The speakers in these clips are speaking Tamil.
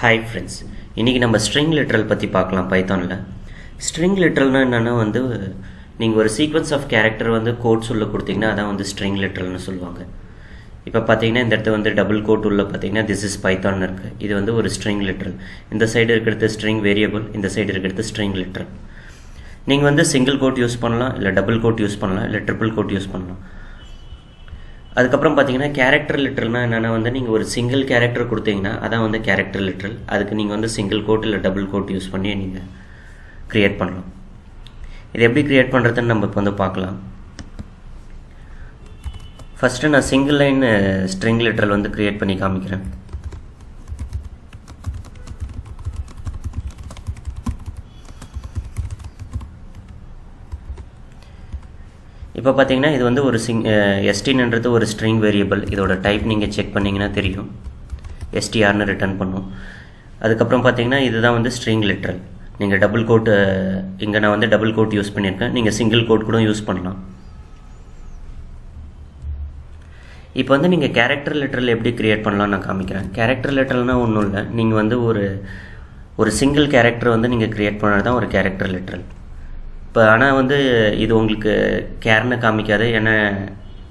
ஹாய் ஃப்ரெண்ட்ஸ், இன்றைக்கி நம்ம ஸ்ட்ரிங் லிட்ரல் பற்றி பார்க்கலாம் பைத்தானில். ஸ்ட்ரிங் லிட்ரல்னால் என்னென்னா நீங்கள் ஒரு சீக்வன்ஸ் ஆஃப் கேரக்டர் கோட்ஸ் உள்ள கொடுத்தீங்கன்னா அதான் ஸ்ட்ரிங் லிட்ரல்னு சொல்லுவாங்க. இப்போ பார்த்தீங்கன்னா இந்த இடத்துல டபுள் கோட் உள்ள பார்த்தீங்கன்னா திஸ் இஸ் பைத்தான் இருக்குது. இது ஒரு ஸ்ட்ரிங் லிட்ரல். இந்த சைடு இருக்கிறது ஸ்ட்ரிங் வேரியபிள், இந்த சைடு இருக்கிறது ஸ்ட்ரிங் லிட்ரல். நீங்கள் சிங்கிள் கோட் யூஸ் பண்ணலாம், இல்லை டபுள் கோட் யூஸ் பண்ணலாம், இல்லை ட்ரிபிள் கோட் யூஸ் பண்ணலாம். அதுக்கப்புறம் பார்த்தீங்கன்னா கேரக்டர் லிட்ரல்னால் என்னென்னா நீங்கள் ஒரு சிங்கிள் கேரக்டர் கொடுத்தீங்கன்னா அதான் கேரக்டர் லிட்ரல். அதுக்கு நீங்கள் சிங்கிள் கோட் இல்லை டபுள் கோட் யூஸ் பண்ணி நீங்கள் க்ரியேட் பண்ணலாம். இது எப்படி க்ரியேட் பண்ணுறதுன்னு நம்ம இப்போ பார்க்கலாம். ஃபஸ்ட்டு நான் single line string literal create பண்ணி காமிக்கிறேன். இப்போ பார்த்தீங்கன்னா இது ஒரு எஸ்டின்ன்றது ஒரு ஸ்ட்ரிங் வேரியபிள். இதோட டைப் நீங்கள் செக் பண்ணிங்கன்னா தெரியும், எஸ்டிஆர்னு ரிட்டர்ன் பண்ணும். அதுக்கப்புறம் பார்த்தீங்கன்னா இதுதான் ஸ்ட்ரிங் லிட்ரல். நீங்கள் டபுள் கோட், இங்கே நான் டபுள் கோட் யூஸ் பண்ணியிருக்கேன், நீங்கள் சிங்கிள் கோட் கூட யூஸ் பண்ணலாம். இப்போ நீங்கள் கேரக்டர் லிட்ரல் எப்படி க்ரியேட் பண்ணலாம்னு நான் காமிக்கிறேன். கேரக்டர் லிட்ரல்னால் ஒன்றும் இல்லை, நீங்கள் ஒரு சிங்கிள் கேரக்டர் நீங்கள் க்ரியேட் பண்ணுறது தான் ஒரு கேரக்டர் லிட்ரல். இப்போ ஆனால் இது உங்களுக்கு கேர்னு காமிக்காது. ஏன்னா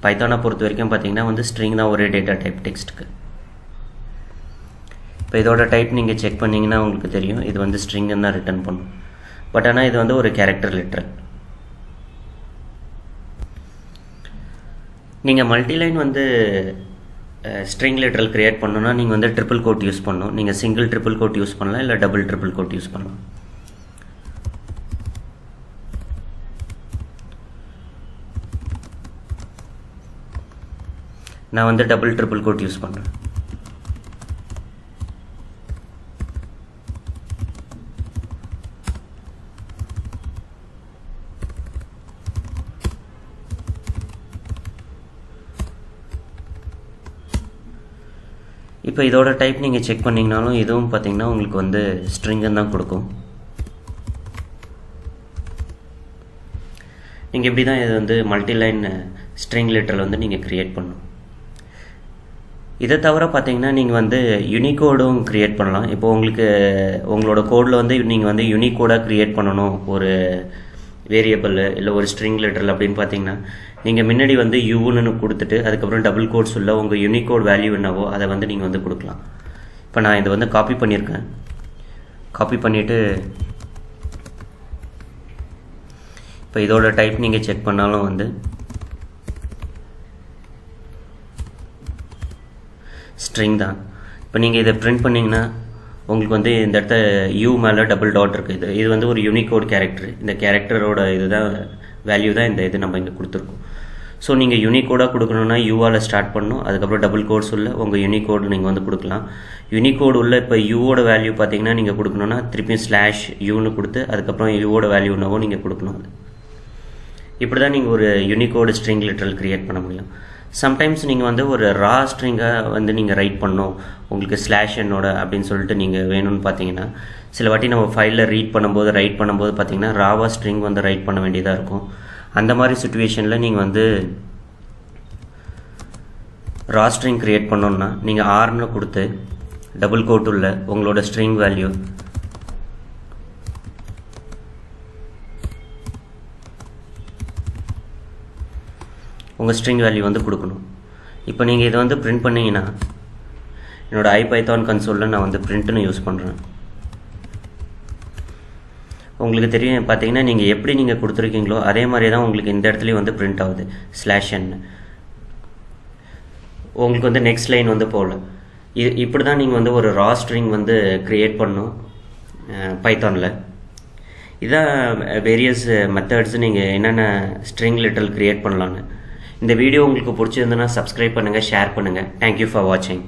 பைத்தானை பொறுத்த வரைக்கும் பார்த்தீங்கன்னா ஸ்ட்ரிங் தான் ஒரே டேட்டா டைப் டெக்ஸ்ட்டுக்கு. இப்போ இதோட டைப் நீங்கள் செக் பண்ணிங்கன்னா உங்களுக்கு தெரியும், இது ஸ்ட்ரிங்குன்னு தான் ரிட்டர்ன் பண்ணும். பட் ஆனால் இது ஒரு கேரக்டர் லிட்ரல். நீங்கள் மல்டிலைன் ஸ்ட்ரிங் லிட்ரல் க்ரியேட் பண்ணணுன்னா நீங்கள் ட்ரிபிள் கோட் யூஸ் பண்ணணும். நீங்கள் சிங்கிள் ட்ரிபிள் கோட் யூஸ் பண்ணலாம், இல்லை டபுள் ட்ரிபிள் கோட் யூஸ் பண்ணலாம். நான் டபுள் ட்ரிபிள் கோட் யூஸ் பண்ணுறேன். இப்போ இதோட டைப் நீங்கள் செக் பண்ணிங்கனாலும் இதுவும் பார்த்தீங்கன்னா உங்களுக்கு ஸ்ட்ரிங்குன்னு தான் கொடுக்கும். நீங்கள் இப்படி தான் இது மல்டிலைன் ஸ்ட்ரிங் லிட்ரல் நீங்கள் க்ரியேட் பண்ணணும். இதை தவிர பார்த்தீங்கன்னா நீங்கள் யூனிகோடும் க்ரியேட் பண்ணலாம். இப்போ உங்களோட கோடில் நீங்கள் யூனிகோடாக க்ரியேட் பண்ணணும் ஒரு வேரியபிள் இல்லை ஒரு ஸ்ட்ரிங் லிட்ரல் அப்படின்னு பார்த்தீங்கன்னா நீங்கள் முன்னாடி யூன்னு கொடுத்துட்டு அதுக்கப்புறம் டபுள் கோட்ஸ் உள்ள உங்கள் யூனிகோட் வேல்யூ என்னவோ அதை நீங்கள் கொடுக்கலாம். இப்போ நான் இதை காப்பி பண்ணியிருக்கேன். காப்பி பண்ணிவிட்டு இப்போ இதோட டைப் நீங்கள் செக் பண்ணாலும் ஸ்ட்ரிங் தான். இப்போ நீங்கள் இதை பிரிண்ட் பண்ணிங்கன்னா உங்களுக்கு இந்த இடத்த யூ மேலே டபுள் டாட் இருக்குது. இது ஒரு யூனிகோட் கேரக்டர். இந்த கேரக்டரோட இதுதான் வேல்யூ தான் இது நம்ம இங்கே கொடுத்துருக்கோம். ஸோ நீங்கள் யூனிகோடாக கொடுக்கணுன்னா யூவால் ஸ்டார்ட் பண்ணணும். அதுக்கப்புறம் டபுள் கோட்ஸ் உள்ள உங்கள் யூனிகோடு நீங்கள் கொடுக்கலாம். யூனிகோடு உள்ள இப்போ யூவோட வேல்யூ பார்த்தீங்கன்னா நீங்கள் கொடுக்கணுன்னா திருப்பியும் ஸ்லாஷ் யூன்னு கொடுத்து அதுக்கப்புறம் யூவோட வேல்யூ என்னவோ நீங்கள் கொடுக்கணும். இப்படி தான் நீங்கள் ஒரு யூனிகோடு ஸ்ட்ரிங் லிட்ரல் க்ரியேட் பண்ண முடியும். சம்டைம்ஸ் நீங்கள் ஒரு ரா ஸ்ட்ரிங்காக நீங்கள் ரைட் பண்ணணும், உங்களுக்கு ஸ்லாஷ் என்னோட அப்படின்னு சொல்லிட்டு நீங்கள் வேணும்னு பார்த்தீங்கன்னா சில வாட்டி நம்ம ஃபைலில் ரைட் பண்ணும்போது பார்த்தீங்கன்னா ராவா ஸ்ட்ரிங் ரைட் பண்ண வேண்டியதாக இருக்கும். அந்த மாதிரி சுச்சுவேஷனில் நீங்கள் ரா ஸ்ட்ரிங் க்ரியேட் பண்ணோன்னா நீங்கள் ஆர்னு கொடுத்து டபுள் கோட் உள்ள உங்களோட ஸ்ட்ரிங் வேல்யூ உங்கள் ஸ்ட்ரிங் வேல்யூ கொடுக்கணும். இப்போ நீங்கள் இதை பிரிண்ட் பண்ணிங்கன்னா என்னோடய ஐபைத்தான் கன்சோலில் நான் பிரிண்ட்னு யூஸ் பண்ணுறேன். உங்களுக்கு தெரியும் பார்த்தீங்கன்னா நீங்கள் எப்படி நீங்கள் கொடுத்துருக்கீங்களோ அதே மாதிரி தான் உங்களுக்கு இந்த இடத்துலையும் பிரிண்ட் ஆகுது ஸ்லாஷ் n. உங்களுக்கு நெக்ஸ்ட் லைன் போகல. இப்படி தான் நீங்கள் ஒரு ரா ஸ்ட்ரிங் க்ரியேட் பண்ணணும் பைத்தானில். இதான் வேரியஸ் மெத்தட்ஸ் நீங்கள் என்னென்ன ஸ்ட்ரிங் லிட்ரல் க்ரியேட் பண்ணலான்னு. இந்த வீடியோ உங்களுக்கு பிடிச்சிருந்ததுன்னா சப்ஸ்கிரைப் பண்ணுங்கள், ஷேர் பண்ணுங்கள். தேங்க்யூ ஃபார் வாட்சிங்.